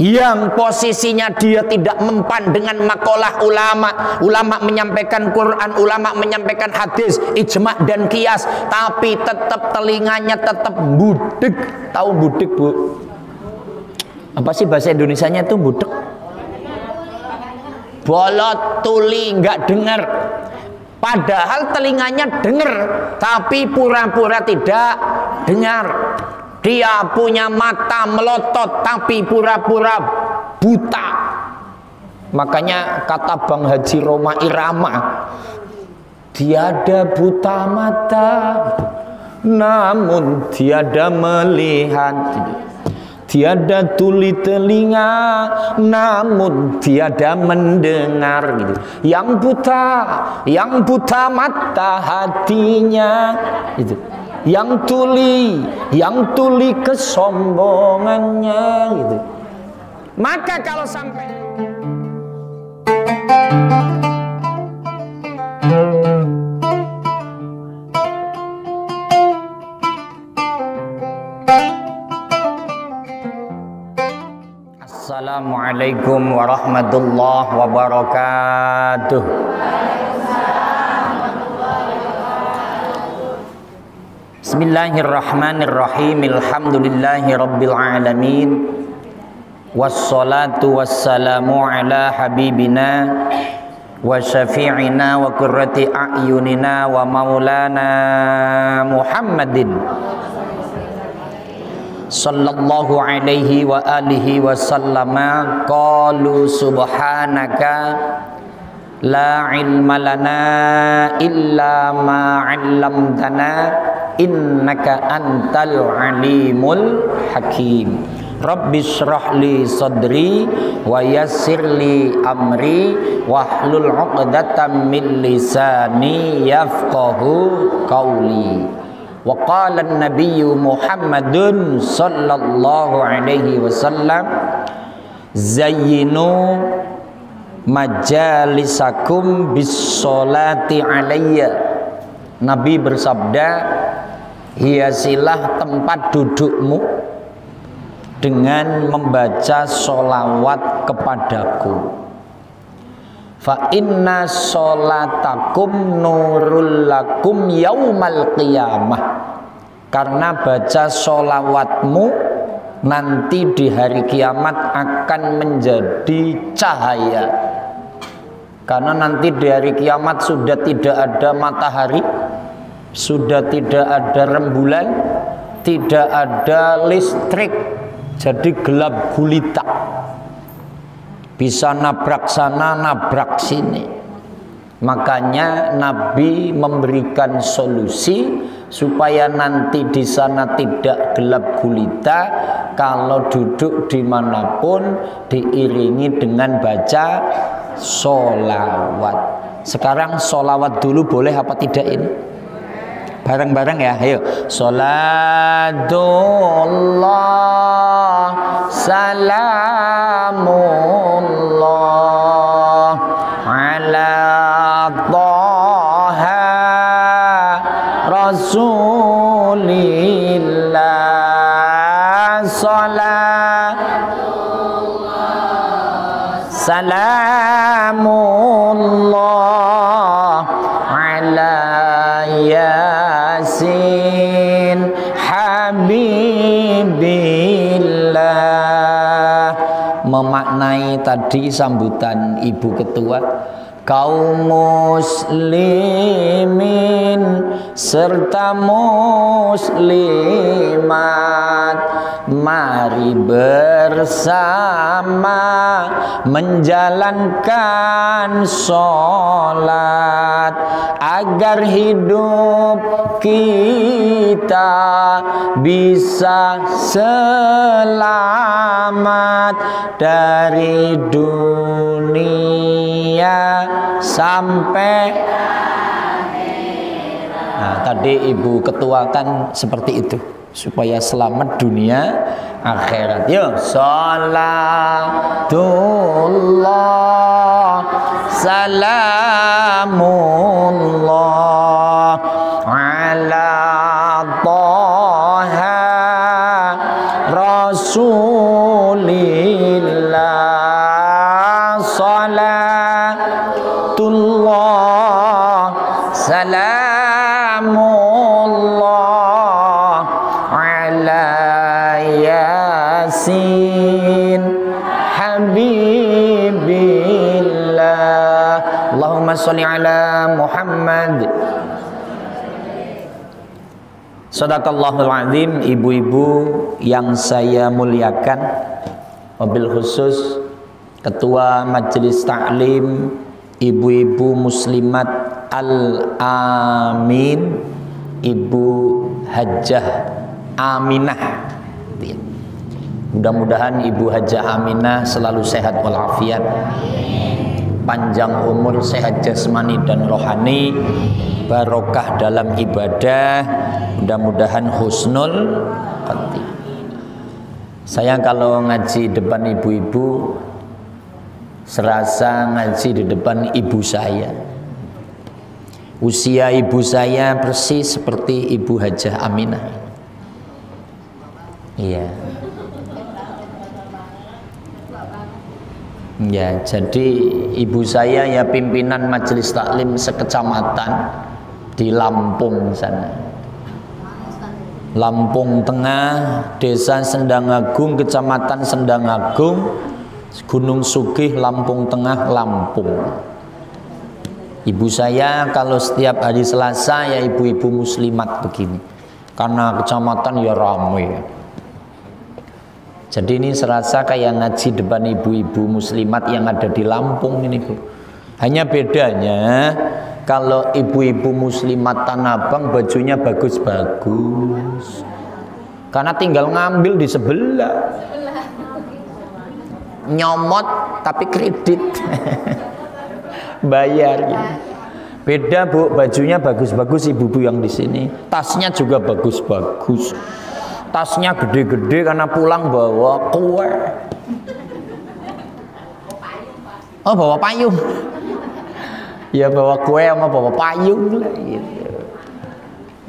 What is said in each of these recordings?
yang posisinya dia tidak mempan dengan makalah ulama menyampaikan Quran, ulama menyampaikan hadis, ijma dan qiyas, tapi tetap telinganya tetap budek. Tahu budek, Bu? Apa sih bahasa Indonesianya itu budek? Bolot tuli, nggak dengar. Padahal telinganya dengar, tapi pura-pura tidak dengar. Dia punya mata melotot, tapi pura-pura buta. Makanya kata Bang Haji Roma Irama, tiada buta mata, namun tiada melihat. Tiada tuli telinga, namun tiada mendengar gitu. Yang buta mata hatinya itu. Yang tuli kesombongannya gitu. Maka kalau sampai Assalamualaikum warahmatullahi wabarakatuh. Bismillahirrahmanirrahim. Alhamdulillahi rabbil alamin. Wassalatu wassalamu ala habibina wa syafi'ina wa qurrati a'yunina wa maulana Muhammadin sallallahu alaihi wa alihi wa sallama. Qalu subhanaka la ilma lana illa ma 'allamtana innaka antal alimul hakim. Rabbi shrah li sadri wa yassir li amri wahlul 'uqdatam min lisani yafqahu qawli. Wa qala an-nabiyyu Muhammadun sallallahu alaihi wasallam zayyinu majalisakum bis sholati alayya. Nabi bersabda, hiasilah tempat dudukmu dengan membaca sholawat kepadaku. Fa inna sholatakum nurul lakum yaumal qiyamah. Karena baca sholawatmu nanti di hari kiamat akan menjadi cahaya. Karena nanti di hari kiamat sudah tidak ada matahari, sudah tidak ada rembulan, tidak ada listrik, jadi gelap gulita. Bisa nabrak sana, nabrak sini. Makanya Nabi memberikan solusi supaya nanti di sana tidak gelap gulita. Kalau duduk dimanapun diiringi dengan baca sholawat. Sekarang sholawat dulu boleh apa tidak ini? Bareng-bareng ya, ayo. Salatullah salamullah ala Taha Rasulillah. Salatullah salamullah ala Yasin Habibillah. Memaknai tadi sambutan Ibu Ketua, kaum muslimin serta muslimat, mari bersama menjalankan sholat agar hidup kita bisa selamat dari dunia sampai. Nah, tadi Ibu Ketua kan seperti itu, supaya selamat dunia akhirat. Yuk, salatullah salamullah ala Taha Rasulillah. Muhammadin habibillah. Allahumma sholli ala Muhammad. Shadaqallahul azim. Ibu-ibu yang saya muliakan, wabil khusus Ketua Majelis Taklim Ibu-ibu Muslimat Al-Amin, Ibu Hajjah Aminah. Mudah-mudahan Ibu Hajjah Aminah selalu sehat walafiat, panjang umur, sehat jasmani dan rohani, barokah dalam ibadah, mudah-mudahan husnul khotimah. Saya kalau ngaji depan ibu-ibu serasa ngaji di depan ibu saya. Usia ibu saya persis seperti Ibu Hajjah Aminah. Iya. Ya, jadi ibu saya ya pimpinan majelis taklim sekecamatan di Lampung sana. Lampung Tengah, Desa Sendangagung, Kecamatan Sendangagung, Gunung Sugih, Lampung Tengah, Lampung. Ibu saya kalau setiap hari Selasa ya ibu-ibu muslimat begini. Karena kecamatan ya ramai. Jadi ini serasa kayak ngaji depan ibu-ibu muslimat yang ada di Lampung ini, Bu. Hanya bedanya kalau ibu-ibu muslimat Tanah Abang bajunya bagus-bagus. Karena tinggal ngambil di sebelah. Nyomot tapi kredit. Bayar gitu. Beda, Bu, bajunya bagus-bagus ibu-ibu yang di sini. Tasnya juga bagus-bagus. Tasnya gede-gede karena pulang bawa kue. Oh, bawa payung. Ya bawa kue sama bawa payung lah gitu.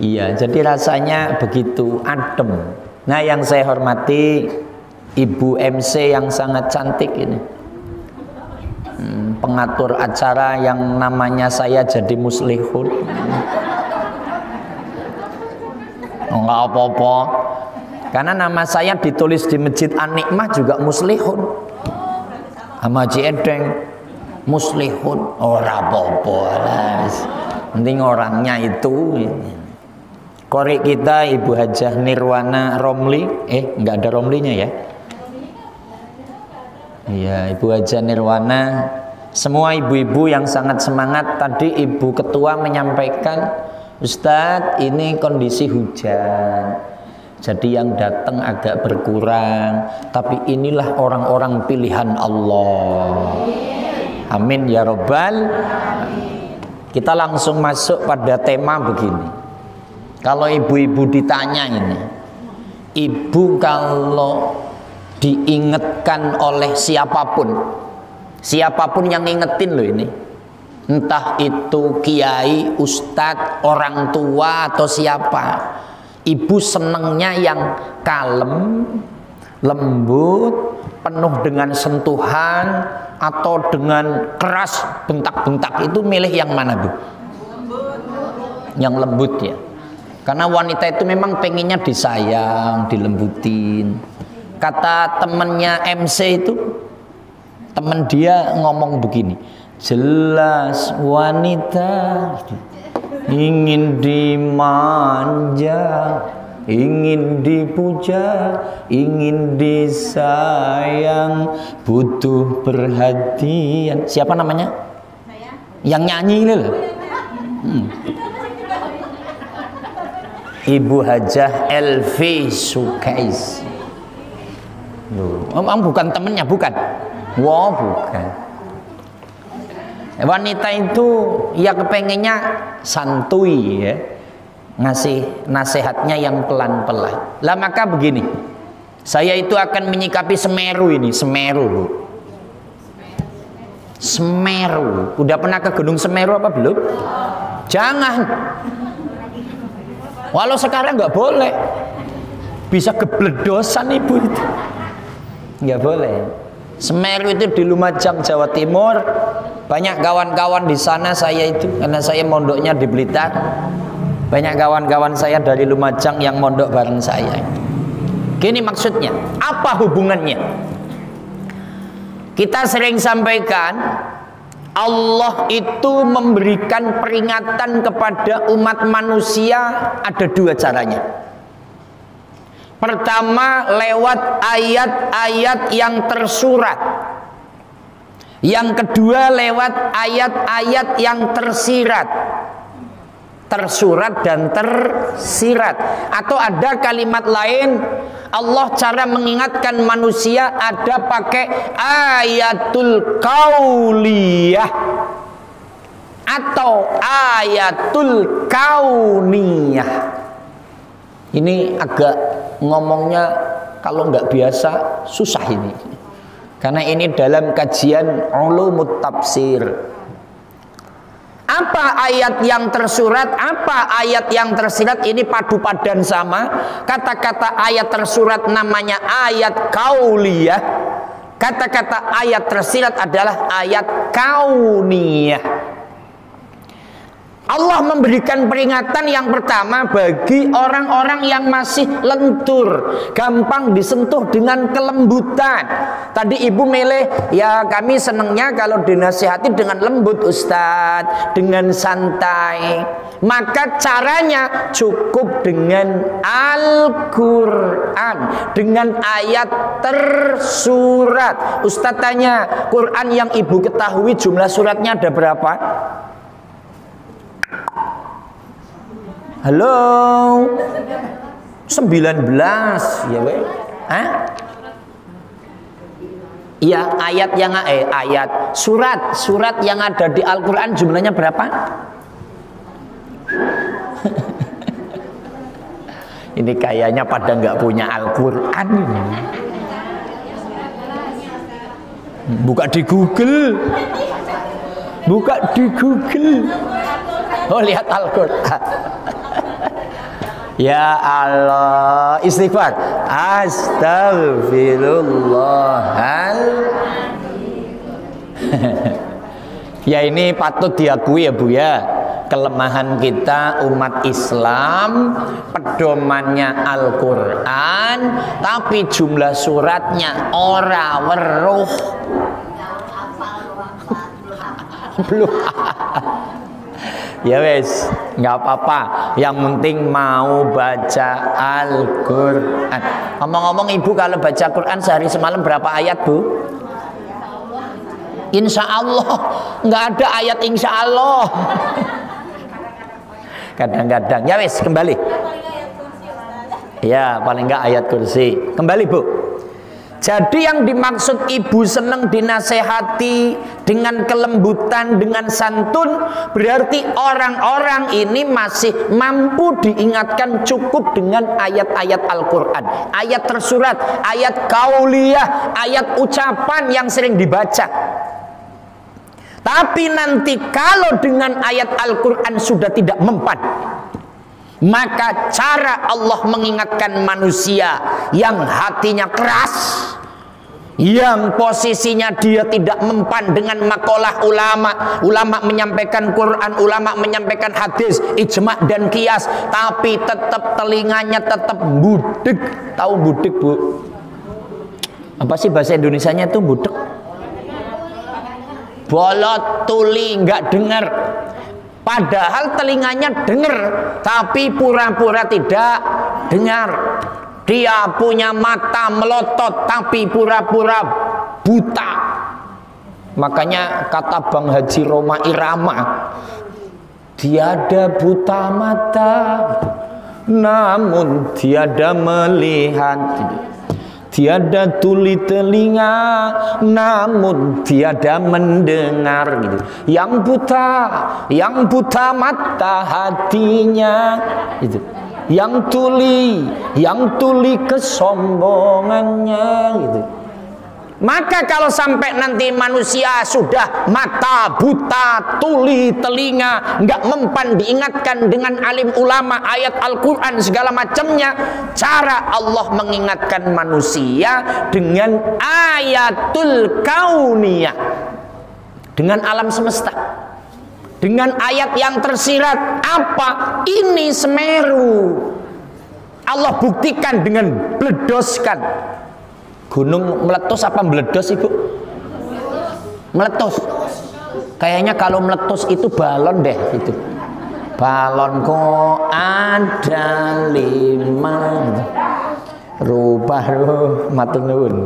Iya, jadi rasanya begitu adem. Nah, yang saya hormati Ibu MC yang sangat cantik ini. Pengatur acara yang namanya saya jadi muslihun. Enggak apa-apa. Karena nama saya ditulis di Masjid An-Nikmah juga muslihun. Sama Haji Edeng muslihun. Ora apa-apa lah. Penting orangnya itu. Korek kita Ibu Hajjah Nirwana Romli. Enggak ada Romlinya ya. Iya, Ibu Hajjah Nirwana. Semua ibu-ibu yang sangat semangat. Tadi Ibu Ketua menyampaikan, Ustadz ini kondisi hujan, jadi yang datang agak berkurang, tapi inilah orang-orang pilihan Allah. Amin ya Rabbal. Kita langsung masuk pada tema begini. Kalau ibu-ibu ditanya ini, ibu kalau diingatkan oleh siapapun, siapapun yang ngingetin loh ini, entah itu kiai, ustadz, orang tua atau siapa, ibu senengnya yang kalem, lembut, penuh dengan sentuhan, atau dengan keras, bentak-bentak, itu milih yang mana, Bu? Yang lembut ya. Karena wanita itu memang pengennya disayang, dilembutin. Kata temennya MC itu, temen dia ngomong begini, jelas wanita ingin dimanja, ingin dipuja, ingin disayang, butuh perhatian. Siapa namanya? Saya. Yang nyanyi ini loh. Ibu Hajjah Elvi Sukais. Bukan temennya, bukan. Wow, bukan. Wanita itu ya kepengennya santuy ya, ngasih nasihatnya yang pelan-pelan. Lah maka begini, saya itu akan menyikapi Semeru ini. Semeru, Bu. Semeru. Udah pernah ke Gunung Semeru apa belum? Jangan. Walau sekarang nggak boleh, bisa kebledosan ibu itu, nggak boleh. Semeru itu di Lumajang, Jawa Timur. Banyak kawan-kawan di sana saya itu, karena saya mondoknya di Blitar. Banyak kawan-kawan saya dari Lumajang yang mondok bareng saya. Gini maksudnya, apa hubungannya? Kita sering sampaikan, Allah itu memberikan peringatan kepada umat manusia ada dua caranya. Pertama, lewat ayat-ayat yang tersurat. Yang kedua, lewat ayat-ayat yang tersirat. Tersurat dan tersirat. Atau ada kalimat lain, Allah cara mengingatkan manusia ada pakai ayatul qauliyah atau ayatul kauniyah. Ini agak ngomongnya kalau nggak biasa susah ini. Karena ini dalam kajian ulumut tafsir. Apa ayat yang tersurat, apa ayat yang tersirat, ini padu padan sama. Kata-kata ayat tersurat namanya ayat kauliyah. Kata-kata ayat tersirat adalah ayat kauniyah. Allah memberikan peringatan yang pertama bagi orang-orang yang masih lentur, gampang disentuh dengan kelembutan. Tadi ibu milih, ya kami senangnya kalau dinasihati dengan lembut Ustadz, dengan santai. Maka caranya cukup dengan Al-Quran, dengan ayat tersurat. Ustadz tanya, Quran yang ibu ketahui jumlah suratnya ada berapa? Halo, 19 ya weh? Hah? Iya, ayat yang ayat surat yang ada di Al-Quran jumlahnya berapa? Ini kayaknya pada nggak punya Al-Quran. Buka di Google. Buka di Google. Oh, lihat Al-Quran. Ya Allah, istighfar. Astagfirullahaladzim. Ya ini patut diakui ya Bu ya, kelemahan kita umat Islam, pedomannya Al-Quran, tapi jumlah suratnya ora weruh. Belum. Ya wes, nggak apa-apa. Yang penting mau baca Al-Quran. Ngomong-ngomong ibu, kalau baca Quran sehari semalam berapa ayat Bu? Insya Allah. Nggak ada ayat insya Allah. Kadang-kadang. Ya wes, kembali. Ya paling nggak ayat kursi. Kembali Bu. Jadi yang dimaksud ibu senang dinasehati dengan kelembutan, dengan santun, berarti orang-orang ini masih mampu diingatkan cukup dengan ayat-ayat Al-Quran, ayat tersurat, ayat kauliyah, ayat ucapan yang sering dibaca. Tapi nanti kalau dengan ayat Al-Quran sudah tidak mempan, maka cara Allah mengingatkan manusia yang hatinya keras, yang posisinya dia tidak mempan dengan makalah ulama menyampaikan Quran, ulama menyampaikan hadis, ijma dan qiyas, tapi tetap telinganya tetap budek. Tahu budek Bu? Apa sih bahasa Indonesianya itu budek? Bolot tuli, nggak dengar. Padahal telinganya dengar, tapi pura-pura tidak dengar. Dia punya mata melotot, tapi pura-pura buta. Makanya kata Bang Haji Roma Irama, tiada buta mata, namun tiada melihat. Tiada tuli telinga, namun tiada mendengar gitu. Yang buta mata hatinya itu. Yang tuli kesombongannya gitu. Maka kalau sampai nanti manusia sudah mata buta, tuli telinga, nggak mempan diingatkan dengan alim ulama, ayat Al-Quran segala macamnya, cara Allah mengingatkan manusia dengan ayatul kauniyah, dengan alam semesta, dengan ayat yang tersirat. Apa ini? Semeru. Allah buktikan dengan beledoskan. Gunung meletus apa meledos Ibu? Meletus. Kayaknya kalau meletus itu balon deh itu. Balonku ada 5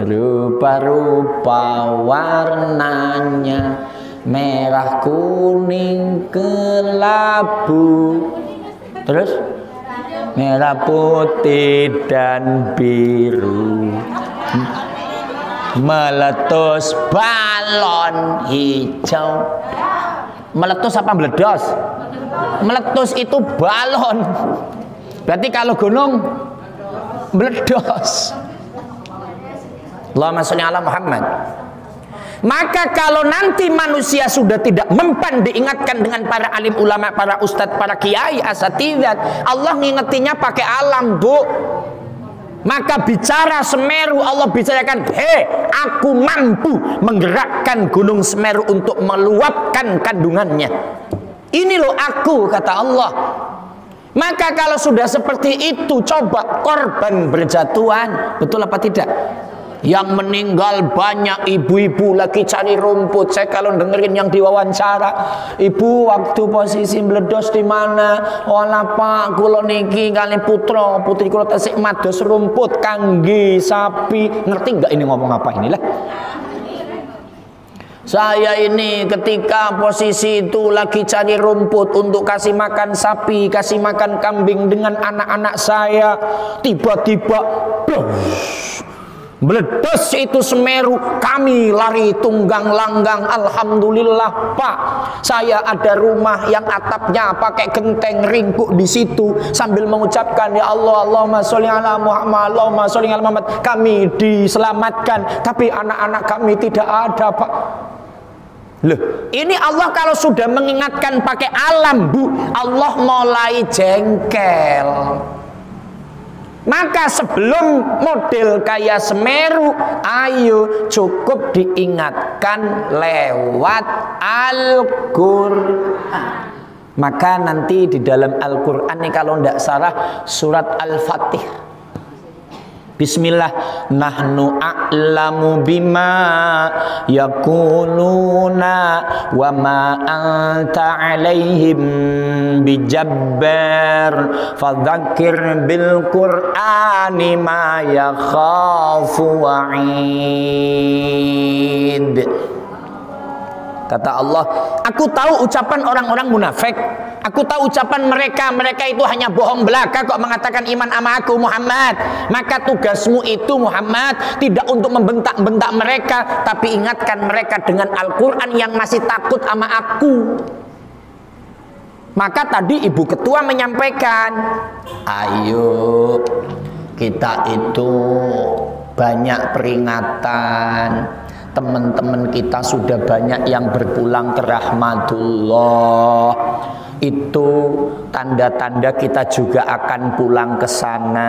rupa-rupa warnanya merah, kuning, kelabu, terus merah, putih, dan biru. Meletus balon hijau. Meletus apa meledos? Meletus itu balon. Berarti kalau gunung meledos. Allahumma sholli ala Muhammad. Maka kalau nanti manusia sudah tidak mempan diingatkan dengan para alim ulama, para ustadz, para kiai, asatidzat, Allah ngingetinya pakai alam, Bu. Maka bicara Semeru, Allah bicarakan, aku mampu menggerakkan gunung Semeru untuk meluapkan kandungannya. Ini loh aku, kata Allah. Maka kalau sudah seperti itu, coba korban berjatuhan, betul apa tidak? Yang meninggal banyak ibu-ibu lagi cari rumput. Saya kalau dengerin yang diwawancara, ibu waktu posisi meledos di mana? Olah Pak, kula niki kali putra putri kula tasik mados rumput kangge sapi. Ngerti nggak ini ngomong apa inilah? Saya ini ketika posisi itu lagi cari rumput untuk kasih makan sapi, kasih makan kambing dengan anak-anak saya. Tiba-tiba meledos itu Semeru, kami lari tunggang langgang. Alhamdulillah Pak, saya ada rumah yang atapnya pakai genteng ringkuk di situ sambil mengucapkan ya Allah, Allahumma sholli ala Muhammad, Allahumma sholli ala Muhammad. Kami diselamatkan, tapi anak-anak kami tidak ada Pak. Loh, ini Allah kalau sudah mengingatkan pakai alam, Bu, Allah mulai jengkel. Maka sebelum model kayak Semeru, ayo cukup diingatkan lewat Al-Qur'an. Maka nanti di dalam Al-Qur'an nih kalau tidak salah surat Al-Fatihah. Bismillah, nahnu a'lamu bima yakununa wa ma anta alaihim bijabbar fadzakir bil qur'ani ma yakhafu wa'id. Kata Allah, aku tahu ucapan orang-orang munafik. Aku tahu ucapan mereka itu hanya bohong belaka kok mengatakan iman sama aku Muhammad. Maka tugasmu itu Muhammad tidak untuk membentak-bentak mereka, tapi ingatkan mereka dengan Al-Quran yang masih takut sama aku. Maka tadi Ibu Ketua menyampaikan, ayo kita itu banyak peringatan. Teman-teman kita sudah banyak yang berpulang ke rahmatullah. Itu tanda-tanda kita juga akan pulang ke sana.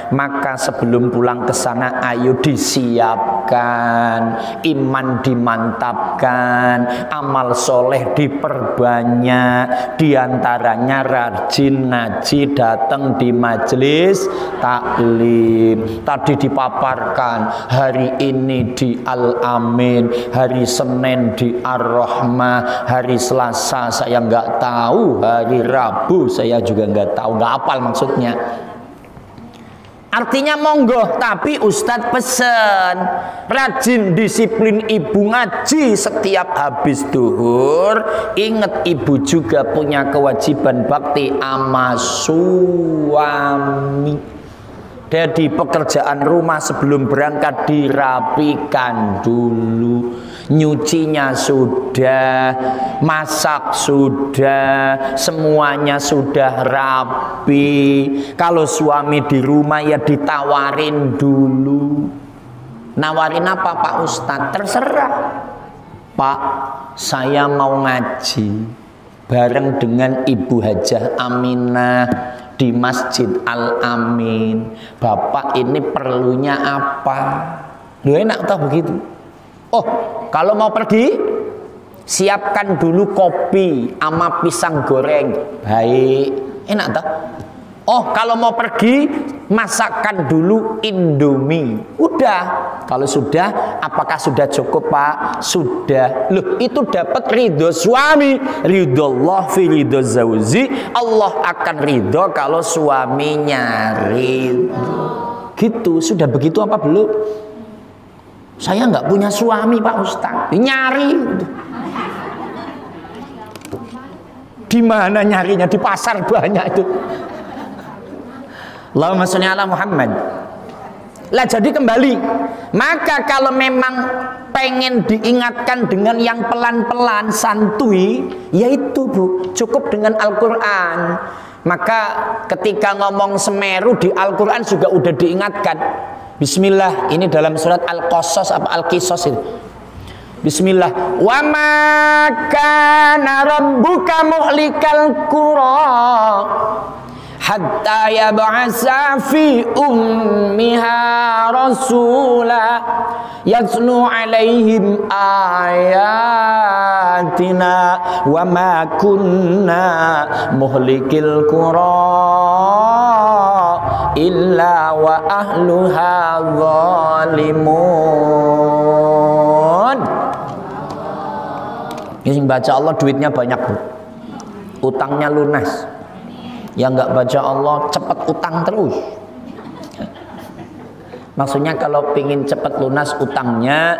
Maka sebelum pulang ke sana, ayo disiapkan, iman dimantapkan, amal soleh diperbanyak. Diantaranya rajin ngaji, datang di majelis taklim. Tadi dipaparkan, hari ini di Al-Amin, hari Senin di Ar-Rahmah, hari Selasa saya nggak tahu, hari Rabu saya juga nggak tahu, nggak hafal maksudnya. Artinya monggo, tapi Ustadz pesen rajin disiplin ibu ngaji setiap habis duhur. Ingat ibu juga punya kewajiban bakti sama suami. Jadi pekerjaan rumah sebelum berangkat dirapikan dulu. Nyucinya sudah, masak sudah, semuanya sudah rapi. Kalau suami di rumah ya ditawarin dulu. Nawarin apa Pak Ustadz? Terserah. Pak, saya mau ngaji bareng dengan Ibu Hajah Aminah di Masjid Al-Amin. Bapak ini perlunya apa? Lu enak tau begitu? Oh, kalau mau pergi siapkan dulu kopi sama pisang goreng. Baik, enak tau? Oh, kalau mau pergi masakkan dulu Indomie. Udah. Kalau sudah, apakah sudah cukup, Pak? Sudah. Loh, itu dapat ridho suami. Ridho Allah fi ridho zauji. Allah akan ridho kalau suaminya ridho. Gitu. Sudah begitu apa belum? Saya nggak punya suami, Pak Ustaz. Nyari. Di mana nyarinya? Di pasar banyak itu. Allahumma sholli ala Muhammad. Lah jadi kembali, maka kalau memang pengen diingatkan dengan yang pelan-pelan, santuy, yaitu Bu, cukup dengan Al-Quran. Maka ketika ngomong Semeru di Al-Quran juga udah diingatkan. Bismillah, ini dalam surat Al-Qasas apa Al-Qisas itu. Bismillah. Wa ma kana rabbuka muhlikal qura hatta yab'asa fi ummiha rasula yatlu alaihim ayatina wa ma kunna muhlikil qura illa wa ahluha zalimun. Yang baca Allah duitnya banyak, Bu. Utangnya lunas. Yang nggak baca Allah cepat utang terus. Maksudnya kalau pingin cepat lunas utangnya,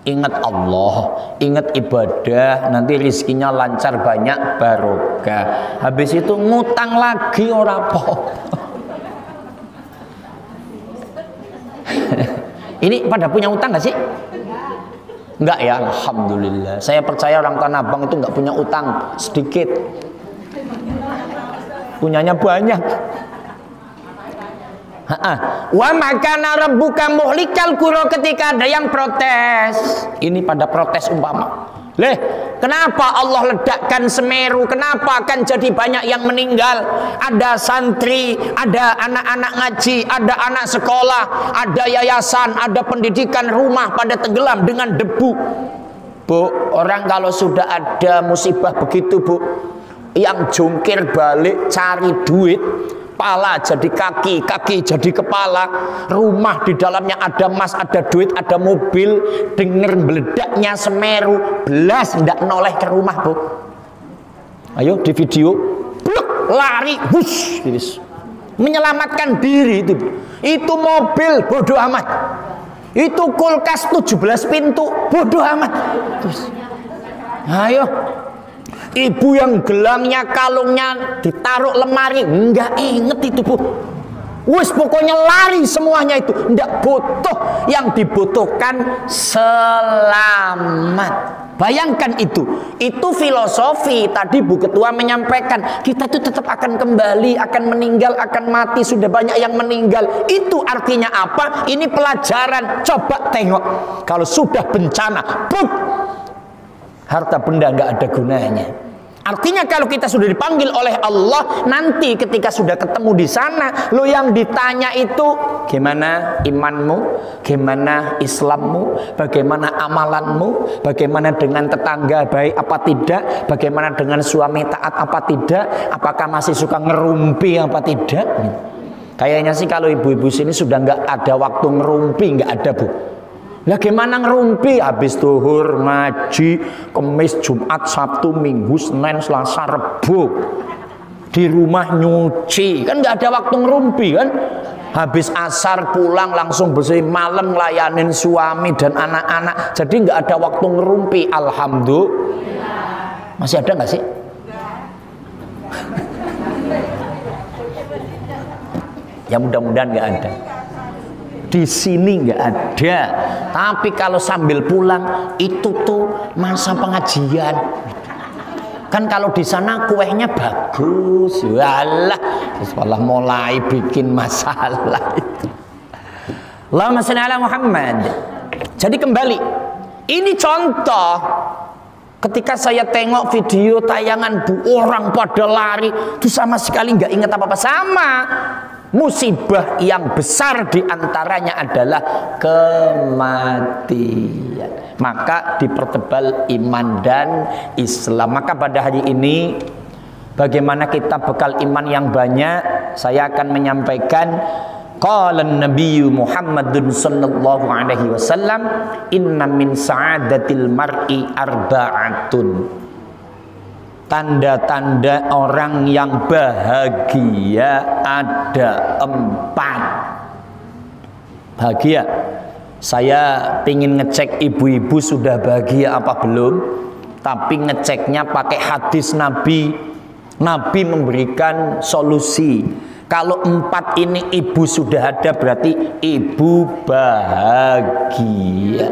ingat Allah, ingat ibadah, nanti rizkinya lancar, banyak barokah. Habis itu ngutang lagi ora apa. Ini pada punya utang nggak sih? Enggak ya, alhamdulillah. Saya percaya orang Tanah Abang itu enggak punya utang, sedikit. Punyanya banyak. Wa makana rabbuka muhlikal qura, ketika ada yang protes. Ini pada protes umpama. Leh, kenapa Allah ledakkan Semeru? Kenapa akan jadi banyak yang meninggal? Ada santri, ada anak-anak ngaji, ada anak sekolah, ada yayasan, ada pendidikan, rumah pada tenggelam dengan debu. Bu, orang kalau sudah ada musibah begitu, Bu, yang jungkir balik cari duit, kepala jadi kaki, kaki jadi kepala, rumah di dalamnya ada emas, ada duit, ada mobil, denger meledaknya Semeru, belas ndak noleh ke rumah, Bu. Ayo di video, bluk, lari, wush, menyelamatkan diri itu. Itu mobil bodoh amat. Itu kulkas 17 pintu, bodoh amat. Terus, ayo. Ibu yang gelangnya, kalungnya ditaruh lemari, enggak inget itu, Bu. Wis pokoknya lari semuanya itu, enggak butuh. Yang dibutuhkan selamat. Bayangkan itu filosofi. Tadi Bu Ketua menyampaikan, kita itu tetap akan kembali, akan meninggal, akan mati. Sudah banyak yang meninggal. Itu artinya apa? Ini pelajaran. Coba tengok, kalau sudah bencana, buk, harta benda nggak ada gunanya. Artinya kalau kita sudah dipanggil oleh Allah, nanti ketika sudah ketemu di sana, lo yang ditanya itu gimana imanmu, gimana Islammu, bagaimana amalanmu, bagaimana dengan tetangga baik apa tidak, bagaimana dengan suami taat apa tidak, apakah masih suka ngerumpi apa tidak. Kayaknya sih kalau ibu-ibu sini sudah nggak ada waktu ngerumpi, nggak ada, Bu. Lah gimana ngerumpi? Habis zuhur ngaji, Kamis, Jumat, Sabtu, Minggu, Senin, Selasa, Rebo di rumah nyuci, kan nggak ada waktu ngerumpi kan? Habis asar pulang langsung bersih, malam ngelayanin suami dan anak-anak, jadi nggak ada waktu ngerumpi. Alhamdulillah. Masih ada nggak sih? Ya mudah-mudahan nggak ada. Di sini nggak ada, tapi kalau sambil pulang itu tuh masa pengajian. Kan kalau di sana kuenya bagus, walah, malah mulai bikin masalah itu. Allahumma sholli ala Muhammad. Jadi kembali, ini contoh. Ketika saya tengok video tayangan, Bu, orang pada lari, itu sama sekali nggak ingat apa-apa. Sama. Musibah yang besar diantaranya adalah kematian. Maka dipertebal iman dan Islam. Maka pada hari ini Bagaimana kita bekal iman yang banyak? Saya akan menyampaikan qala Nabi Muhammadun sallallahu alaihi wasallam, inna min sa'adatil mar'i arba'atun. Tanda-tanda orang yang bahagia ada 4. Bahagia. Saya ingin ngecek ibu-ibu sudah bahagia apa belum, tapi ngeceknya pakai hadis Nabi. Nabi memberikan solusi. Kalau 4 ini ibu sudah ada, berarti ibu bahagia.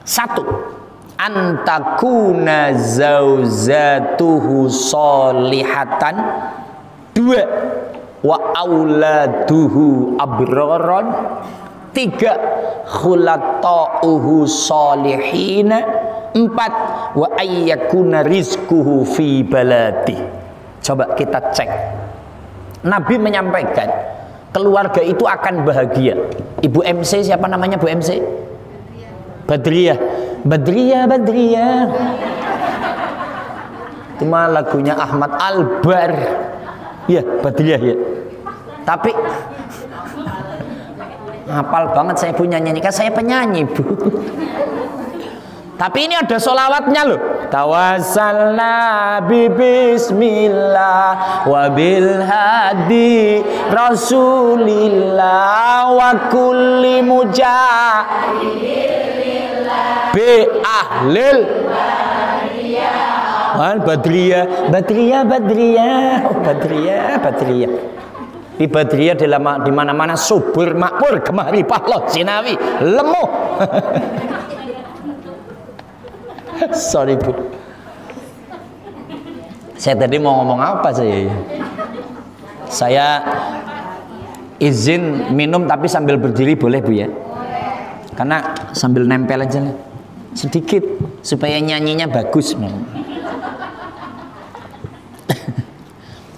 1. Antakuna zauzatuhu solihatan. 2. Wa auladuhu abroron. 3. Khulata'uhu solihina. 4. Wa ayyakuna rizquhu fi baladi. Coba kita cek. Nabi menyampaikan keluarga itu akan bahagia. Ibu MC, siapa namanya Bu MC? Badriyah. Badriyah, Badriyah. Itu mah lagunya Ahmad Albar. Ya, Badriyah ya. Tapi hafal banget saya punya nyanyi, kan saya penyanyi Bu. Tapi ini ada sholawatnya loh. Tawassalna bi bismillah wa bil hadi rasulillah wa kulli mujahidillah bi ahlil badriyah. Badriyah, Badriyah, oh, Badriyah, Badriyah. Di Badriyah di mana-mana subur makmur gemari pahlo sinawi lemuh. Sorry Bu, saya tadi mau ngomong apa saya izin minum tapi sambil berdiri boleh Bu ya, karena sambil nempel aja sedikit supaya nyanyinya bagus.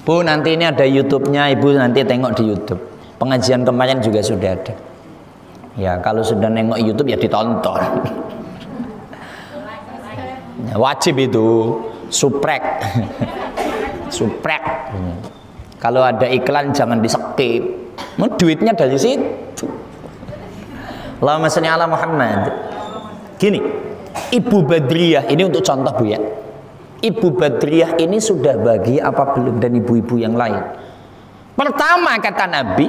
Bu, nanti ini ada YouTube-nya, Ibu nanti tengok di YouTube. Pengajian kemarin juga sudah ada ya, kalau sudah nengok YouTube ya ditonton. Wajib itu suprek. Suprek. Kalau ada iklan jangan di skip. Duitnya dari situ. Allahumma sholli ala Muhammad. Gini, Ibu Badriyah ini untuk contoh Bu ya. Ibu Badriyah ini sudah bahagia apa belum, dan ibu-ibu yang lain? Pertama kata Nabi,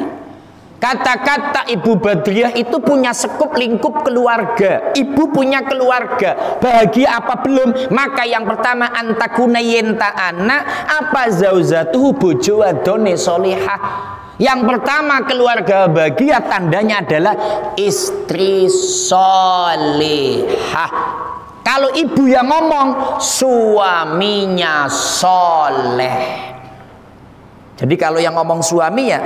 kata-kata Ibu Badriyah itu punya sekup lingkup keluarga. Ibu punya keluarga, bahagia apa belum? Maka yang pertama antakuna yenta anak apa zauzatuhu bojo wadone solihah. Yang pertama keluarga bahagia tandanya adalah istri solihah. Kalau ibu yang ngomong, suaminya soleh. Jadi kalau yang ngomong suami ya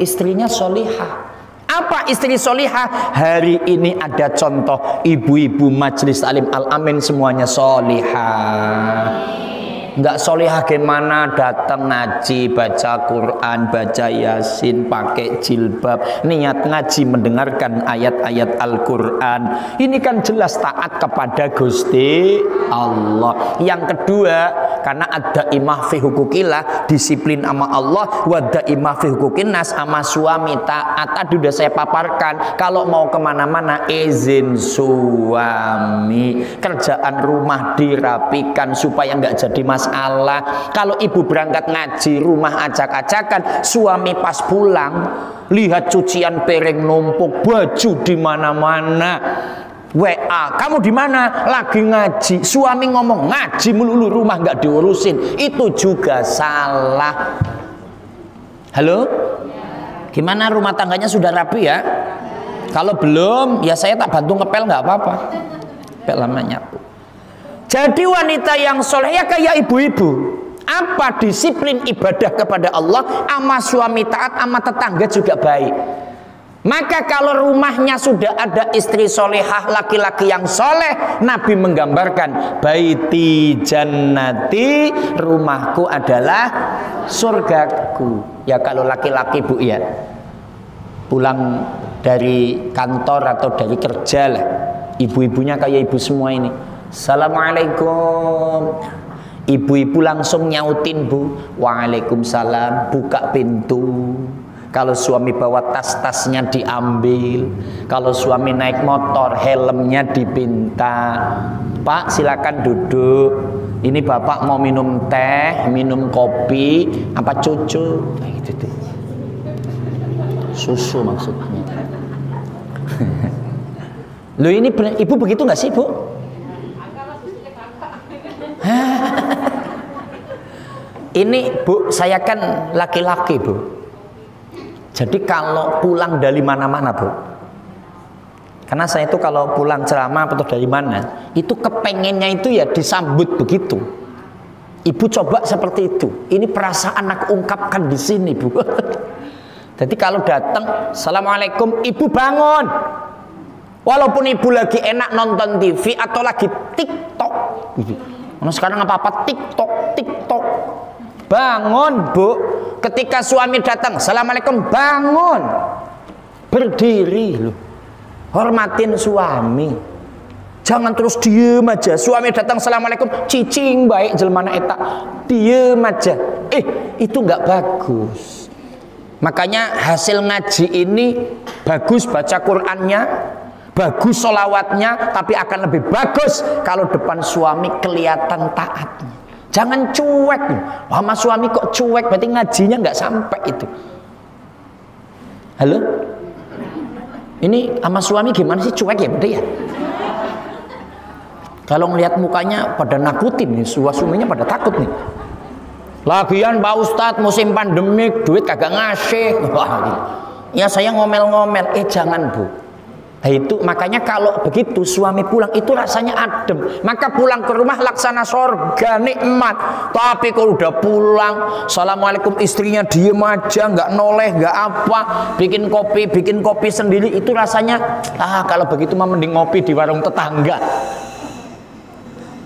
istrinya solihah. Apa istri solihah? Hari ini ada contoh ibu-ibu Majelis Alim Al-Amin semuanya solihah. Enggak solihah gimana? Datang ngaji, baca Quran, baca Yasin, pakai jilbab, niat ngaji, mendengarkan ayat-ayat Al-Quran. Ini kan jelas taat kepada Gusti Allah. Yang kedua, karena ada imah fi hukukillah, disiplin sama Allah, wada imah fi hukukinas, sama suami taat. Tadi udah saya paparkan, kalau mau kemana-mana izin suami, kerjaan rumah dirapikan supaya nggak jadi masalah. Kalau ibu berangkat ngaji, rumah acak-acakan, suami pas pulang lihat cucian piring numpuk, baju di mana-mana, WA, kamu di mana? Lagi ngaji. Suami ngomong ngaji melulu, rumah nggak diurusin, itu juga salah. Halo? Gimana rumah tangganya sudah rapi ya? Kalau belum, ya saya tak bantu ngepel nggak apa-apa. Ngepel lama nyapu. Jadi wanita yang soleh ya kayak ibu-ibu. Apa disiplin ibadah kepada Allah, ama suami taat, ama tetangga juga baik. Maka kalau rumahnya sudah ada istri solehah, laki-laki yang soleh, Nabi menggambarkan baiti jannati, rumahku adalah surgaku. Ya kalau laki-laki Bu ya, pulang dari kantor atau dari kerja lah, ibu-ibunya kayak ibu semua ini. Assalamualaikum. Ibu-ibu langsung nyautin, Bu, waalaikumsalam, buka pintu. Kalau suami bawa tas-tasnya diambil. Kalau suami naik motor, helmnya dipinta. Pak, silakan duduk. Ini bapak mau minum teh, minum kopi, apa cucu? Gitu. Susu maksudnya. Loh ini ibu begitu nggak sih, Bu? Ini Bu, saya kan laki-laki, Bu. Jadi kalau pulang dari mana-mana, Bu, karena saya itu kalau pulang ceramah atau dari mana, itu kepengennya itu ya disambut begitu. Ibu coba seperti itu. Ini perasaan aku ungkapkan di sini, Bu. Jadi kalau datang, assalamualaikum, ibu bangun. Walaupun ibu lagi enak nonton TV atau lagi TikTok. Nah, sekarang apa-apa TikTok. Bangun, Bu. Ketika suami datang, assalamualaikum, bangun. Berdiri loh. Hormatin suami. Jangan terus diem aja. Suami datang, assalamualaikum, cicing baik jelmana eta. Diem aja. Itu nggak bagus. Makanya hasil ngaji ini bagus baca Qur'annya, bagus sholawatnya, tapi akan lebih bagus kalau depan suami kelihatan taatnya. Jangan cuek. Wah, mas suami kok cuek, berarti ngajinya nggak sampai itu. Halo? Ini sama suami gimana sih, cuek ya berarti ya? Kalau ngelihat mukanya pada nakutin nih, suaminya pada takut nih. Lagian Pak Ustadz musim pandemik, duit kagak ngasih. Wah, gitu. Ya saya ngomel-ngomel. Jangan, Bu. Nah, itu makanya kalau begitu suami pulang itu rasanya adem. Maka pulang ke rumah laksana sorga, nikmat. Tapi kalau udah pulang, assalamualaikum, istrinya diem aja, nggak noleh, nggak apa, bikin kopi sendiri, itu rasanya kalau begitu mah mending ngopi di warung tetangga.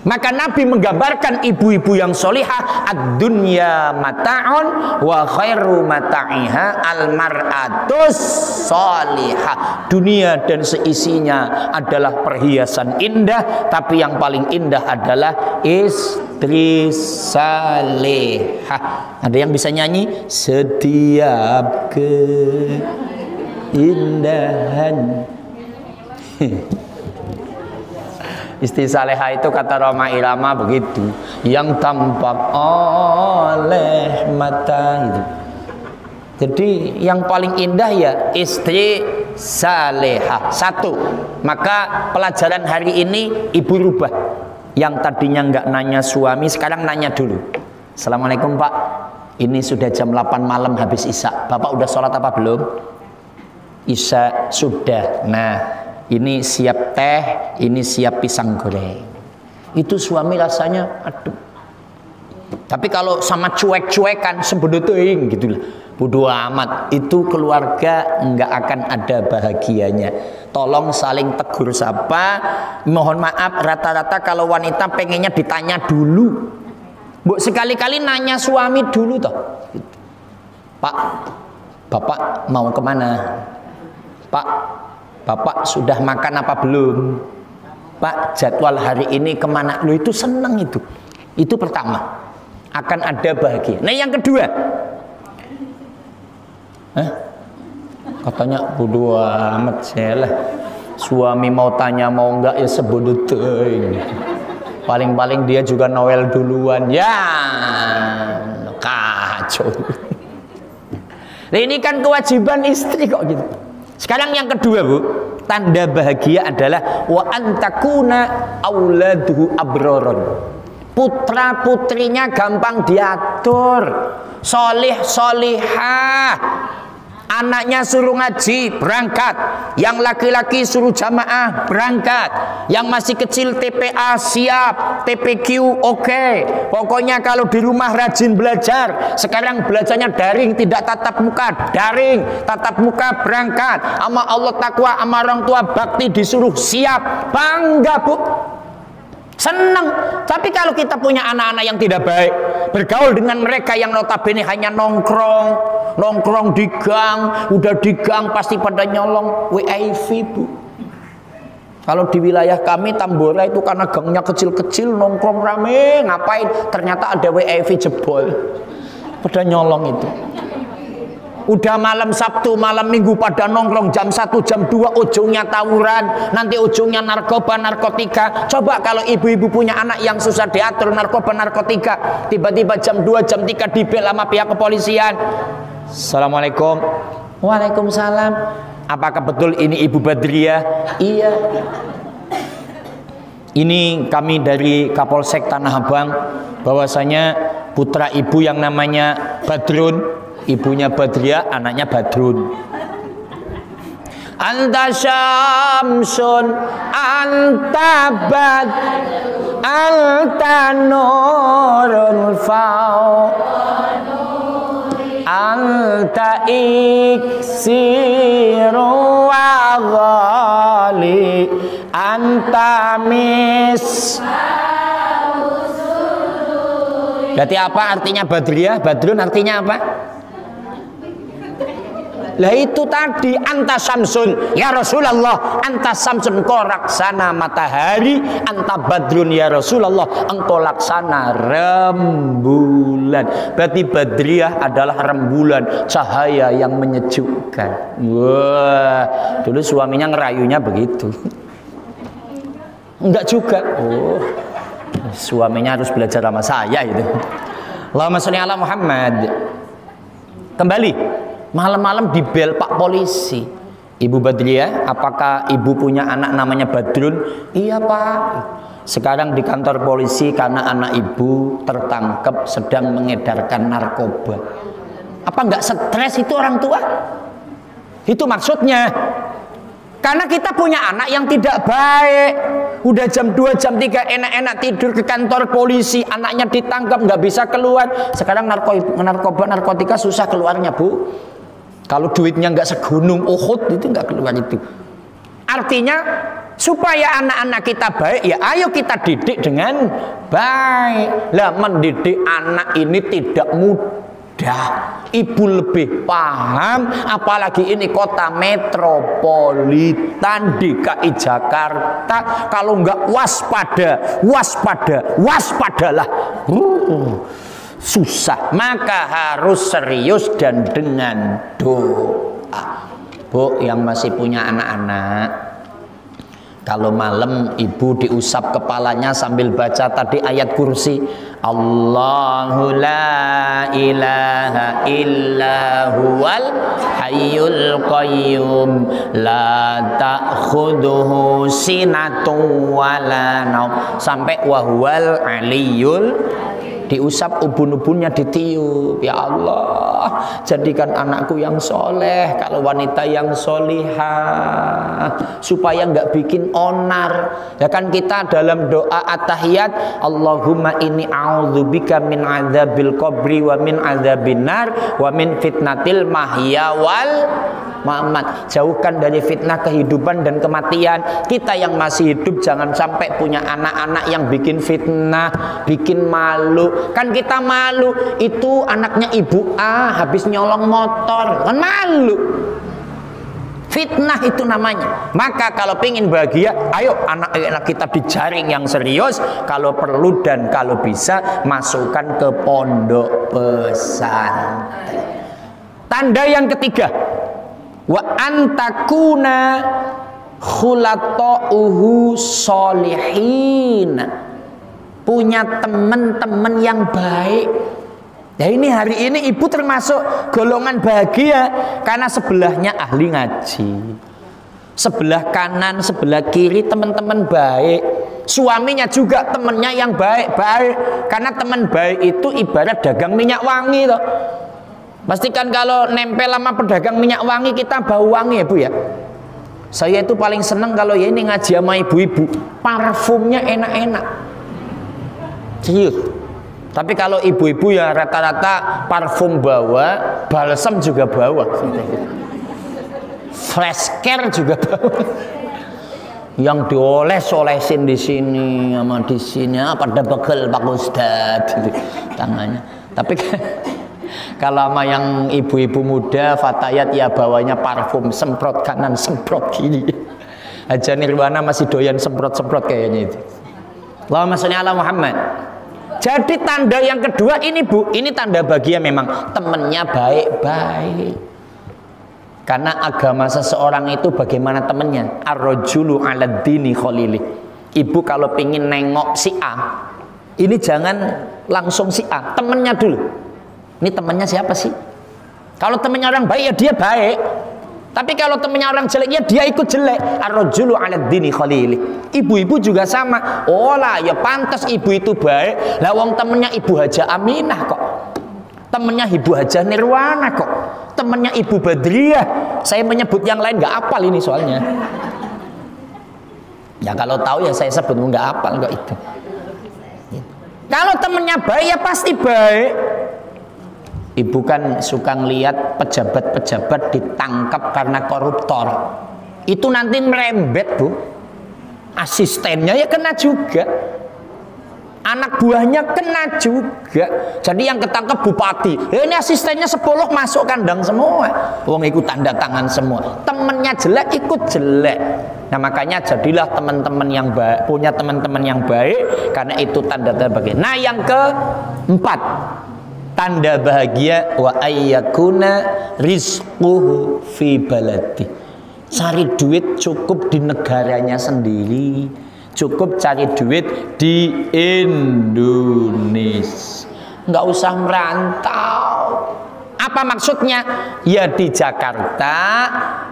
Maka Nabi menggambarkan ibu-ibu yang solihah, ad-dunya mata'un wa khairu mata'iha al-mar'atus solihah. Dunia dan seisinya adalah perhiasan indah, tapi yang paling indah adalah istri salihah. Ada yang bisa nyanyi? Setiap keindahan istri saleha itu kata Roma Irama begitu, yang tampak oleh mata itu. Jadi yang paling indah ya istri saleha. Satu. Maka pelajaran hari ini ibu rubah. Yang tadinya nggak nanya suami, sekarang nanya dulu. Assalamualaikum Pak, ini sudah jam 8 malam habis isya. Bapak udah sholat apa belum? Isya sudah. Nah, ini siap teh, ini siap pisang goreng. Itu suami rasanya aduh. Tapi kalau sama cuek-cuekan sebeduting gitu lah, bodoh amat, itu keluarga nggak akan ada bahagianya. Tolong saling tegur sapa. Mohon maaf, rata-rata kalau wanita pengennya ditanya dulu. Bu, sekali-kali nanya suami dulu toh. Pak, Bapak mau kemana? Pak, Bapak sudah makan apa belum? Pak, jadwal hari ini kemana? Loh, itu senang itu. Itu pertama. Akan ada bahagia. Nah, yang kedua. Katanya bodoh amat lah. Suami mau tanya mau enggak ya sebodoh-bodoh. Paling-paling dia juga Noel duluan. Ya, kacau. Nah, ini kan kewajiban istri kok gitu. Sekarang yang kedua, Bu, tanda bahagia adalah wa antakuna auladuhu abroron. Putra putrinya gampang diatur, solih solihah. Anaknya suruh ngaji, berangkat. Yang laki-laki suruh jamaah, berangkat. Yang masih kecil TPA siap, TPQ oke. Pokoknya kalau di rumah rajin belajar. Sekarang belajarnya daring, tidak tatap muka. Daring, tatap muka, berangkat. Sama Allah takwa, sama orang tua bakti disuruh siap. Bangga, Bu. Senang. Tapi kalau kita punya anak-anak yang tidak baik, bergaul dengan mereka yang notabene hanya nongkrong di gang, udah di gang pasti pada nyolong WiFi, Bu. Kalau di wilayah kami Tambora itu karena gangnya kecil-kecil, nongkrong rame, ngapain? Ternyata ada WiFi jebol. Pada nyolong itu. Udah malam Sabtu, malam Minggu pada nongkrong jam 1, jam 2 ujungnya tawuran, nanti ujungnya narkoba, narkotika. Coba kalau ibu-ibu punya anak yang susah diatur narkoba, narkotika, tiba-tiba jam 2, jam 3 dibel sama pihak kepolisian. Assalamualaikum. Waalaikumsalam. Apakah betul ini Ibu Badriah? Iya. Ini kami dari Kapolsek Tanah Abang, bahwasanya putra ibu yang namanya Badrun, ibunya Badriah, anaknya Badrun. Anta syamsun, anta bad, anta nurun fau, anta iksiru wa ghali, anta mis. Berarti apa artinya Badriah? Badrun artinya apa? Lah itu tadi, anta samsun ya Rasulullah, anta samsun, engkau laksana matahari, anta badrun ya Rasulullah, engkau laksana rembulan. Berarti Badriah adalah rembulan, cahaya yang menyejukkan. Wah, dulu suaminya ngerayunya begitu. Enggak juga. Oh, suaminya harus belajar sama saya itu. Allahumma sholli ala Muhammad. Kembali, malam-malam dibel Pak polisi. Ibu Badriah, apakah ibu punya anak namanya Badrun? Iya Pak. Sekarang di kantor polisi karena anak ibu tertangkap sedang mengedarkan narkoba. Apa nggak stres itu orang tua? Itu maksudnya. Karena kita punya anak yang tidak baik. Udah jam 2, jam 3 enak-enak tidur ke kantor polisi, anaknya ditangkap nggak bisa keluar. Sekarang narkoba, narkotika susah keluarnya Bu. Kalau duitnya nggak segunung Uhud itu nggak keluar itu. Artinya supaya anak-anak kita baik, ya ayo kita didik dengan baik. Lah mendidik anak ini tidak mudah. Ibu lebih paham, apalagi ini kota metropolitan DKI Jakarta. Kalau nggak waspadalah. Susah, maka harus serius dan dengan doa. Bu yang masih punya anak-anak, kalau malam ibu diusap kepalanya sambil baca tadi ayat kursi, Allahu la ilaha illa huwal hayyul qayyum la ta'khudhuhu sinatun wala naum, sampai wahwal aliyul, diusap ubun-ubunnya, ditiup. Ya Allah, jadikan anakku yang soleh, kalau wanita yang solihah, supaya nggak bikin onar. Ya kan kita dalam doa at-tahiyat, Allahumma inni a'udzubika min adzabil qabri wa min adzabin nar wa min fitnatil mahya wal mamat. Jauhkan dari fitnah kehidupan dan kematian. Kita yang masih hidup jangan sampai punya anak-anak yang bikin fitnah, bikin malu. Kan kita malu, itu anaknya ibu A habis nyolong motor, kan malu. Fitnah itu namanya. Maka kalau pengen bahagia, ayo anak-anak kita dijaring yang serius. Kalau perlu dan kalau bisa masukkan ke pondok pesantren. Tanda yang ketiga, wa antakuna khulata'uhu sholihin, punya teman-teman yang baik. Ya ini hari ini ibu termasuk golongan bahagia karena sebelahnya ahli ngaji, sebelah kanan, sebelah kiri teman-teman baik. Suaminya juga temennya yang baik-baik, karena teman baik itu ibarat dagang minyak wangi toh. Pastikan kalau nempel sama pedagang minyak wangi kita bau wangi ya Bu ya. Saya itu paling seneng kalau ya ini ngaji sama ibu-ibu, parfumnya enak-enak. Serius. Tapi kalau ibu-ibu ya rata-rata parfum bawa, balsam juga bawa, fresh care juga bawa. Yang dioles-olesin di sini sama di sini, pada begel Pak Ustadz tangannya. Tapi kalau sama yang ibu-ibu muda fatayat ya bawanya parfum, semprot kanan, semprot kiri. Haja Nirwana masih doyan semprot-semprot kayaknya itu. Allahumma sholli ala Muhammad. Jadi tanda yang kedua ini Bu, ini tanda bahagia memang temennya baik-baik. Karena agama seseorang itu bagaimana temennya. Ar-rajulu 'ala dini khalili. Ibu kalau pingin nengok si A, ini jangan langsung si A, temennya dulu. Ini temennya siapa sih? Kalau temennya orang baik ya dia baik. Tapi kalau temennya orang jelek ya dia ikut jelek. Ar-rajulu 'ala dini khalili. Ibu-ibu juga sama. Oh lah ya pantas ibu itu baik. Lah wong temennya Ibu Haja Aminah kok. Temennya Ibu Haja Nirwana kok. Temennya Ibu Badriah. Saya menyebut yang lain nggak apal ini soalnya. Ya kalau tahu ya saya sebut nggak apal kok itu. Kalau temennya baik ya pasti baik. Ibu kan suka ngelihat pejabat-pejabat ditangkap karena koruptor. Itu nanti merembet Bu. Asistennya ya kena juga. Anak buahnya kena juga. Jadi yang ketangkep bupati, ini asistennya 10 masuk kandang semua. Wong ikut tanda tangan semua. Temennya jelek ikut jelek. Nah makanya jadilah teman-teman yang baik, punya teman-teman yang baik, karena itu tanda-tanda bahagia. Nah yang keempat, tanda bahagia wa ayyakuna rizquhu fi baladi. Cari duit cukup di negaranya sendiri. Cukup cari duit di Indonesia, nggak usah merantau. Apa maksudnya? Ya di Jakarta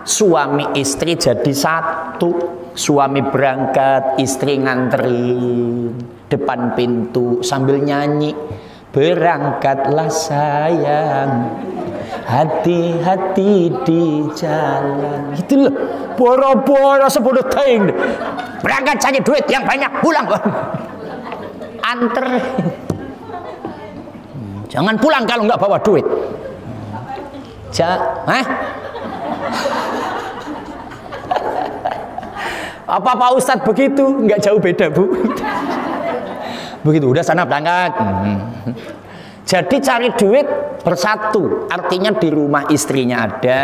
suami istri jadi satu. Suami berangkat, istri nganterin depan pintu sambil nyanyi, berangkatlah sayang, hati-hati di jalan. Gitu loh, boro-boro 10 tahun. Berangkat cari duit yang banyak, pulang anter. Jangan pulang kalau nggak bawa duit. Apa Pak Ustadz begitu? Nggak jauh beda Bu. Begitu, udah sana berangkat. Jadi cari duit bersatu, artinya di rumah istrinya ada,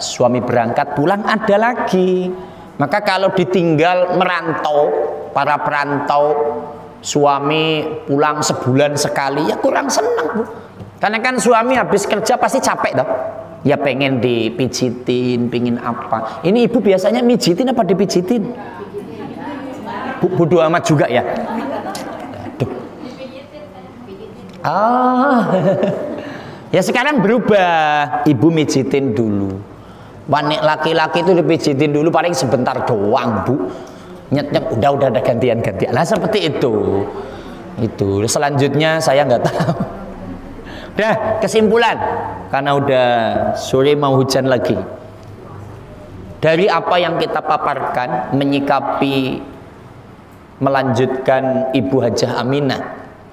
suami berangkat pulang ada lagi. Maka kalau ditinggal merantau, para perantau, suami pulang sebulan sekali ya kurang senang Bu. Karena kan suami habis kerja pasti capek toh. Ya pengen dipijitin, pengen apa. Ini ibu biasanya mijitin apa dipijitin? Bodo amat juga ya. Aduh. Ya sekarang berubah. Ibu mijitin dulu. Wanita laki-laki itu dipijitin dulu paling sebentar doang Bu. Nyet-nyet udah ada gantian-gantian. Nah seperti itu. Itu selanjutnya saya nggak tahu. Udah kesimpulan karena udah sore mau hujan lagi. Dari apa yang kita paparkan menyikapi melanjutkan Ibu Hajah Aminah,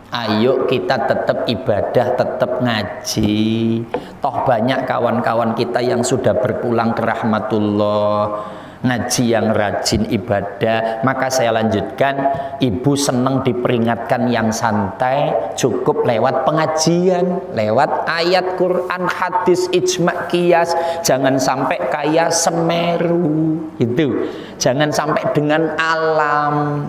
ayo kita tetap ibadah, tetap ngaji. Toh banyak kawan-kawan kita yang sudah berpulang ke rahmatullah, ngaji yang rajin ibadah. Maka saya lanjutkan, ibu senang diperingatkan yang santai, cukup lewat pengajian, lewat ayat Quran, hadis, ijma, qiyas. Jangan sampai kayak Semeru itu, jangan sampai dengan alam.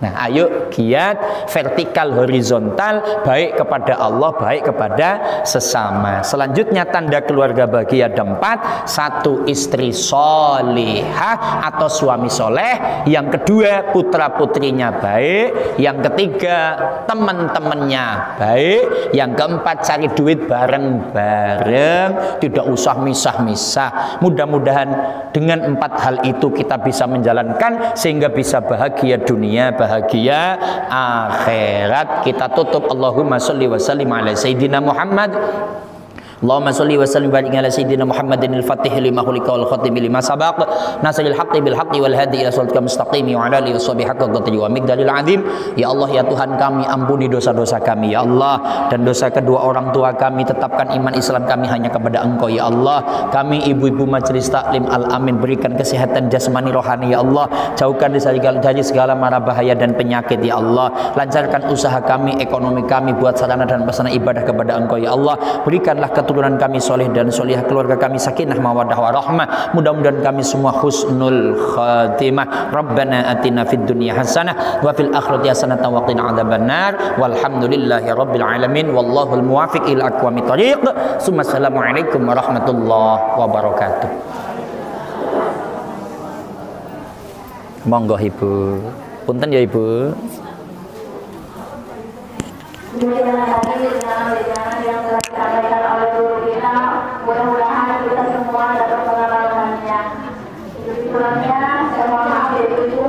Nah ayo giat vertikal horizontal, baik kepada Allah, baik kepada sesama. Selanjutnya tanda keluarga bahagia ada 4. 1 istri solihah atau suami soleh. Yang kedua putra putrinya baik. Yang ketiga teman-temannya baik. Yang keempat cari duit bareng-bareng, tidak usah misah-misah. Mudah-mudahan dengan 4 hal itu kita bisa menjalankan sehingga bisa bahagia dunia, bahagia akhirat. Kita tutup Allahumma sholli wa sallim ala sayyidina Muhammad. Allahumma sholli wa sallim barik ala sayyidina Muhammadin al-fatih lima khuliqa wal khatim lima sabaq nasril haqqi bil haqqi wal hadi ila shiratal mustaqim wa ala alihi washabihi haqqa qadri wa miqdaril azim. Ya Allah ya Tuhan kami, ampuni dosa-dosa kami ya Allah, dan dosa kedua orang tua kami. Tetapkan iman Islam kami hanya kepada Engkau ya Allah. Kami ibu-ibu majelis taklim Al-Amin, berikan kesehatan jasmani rohani ya Allah. Jauhkan dari segala mara bahaya dan penyakit ya Allah. Lancarkan usaha kami, ekonomi kami, buat sarana dan prasarana ibadah kepada Engkau ya Allah. Berikanlah keturunan keturunan kami soleh dan solihah, keluarga kami sakinah mawaddah warahmah. Mudah-mudahan kami semua husnul khatimah. Rabbana atina fid dunya hasanah wa fil akhirati hasanah wa qina adzabannar. Walhamdulillahi rabbil alamin. Wallahul muwaffiq ila aqwamit thoriq. Assalamualaikum warahmatullahi wabarakatuh. Monggo Ibu. Punten ya Ibu. Yang telah disampaikan oleh guru kita, mudah-mudahan kita semua dapat mengamalkannya. Itu saya mohon maaf ya Ibu.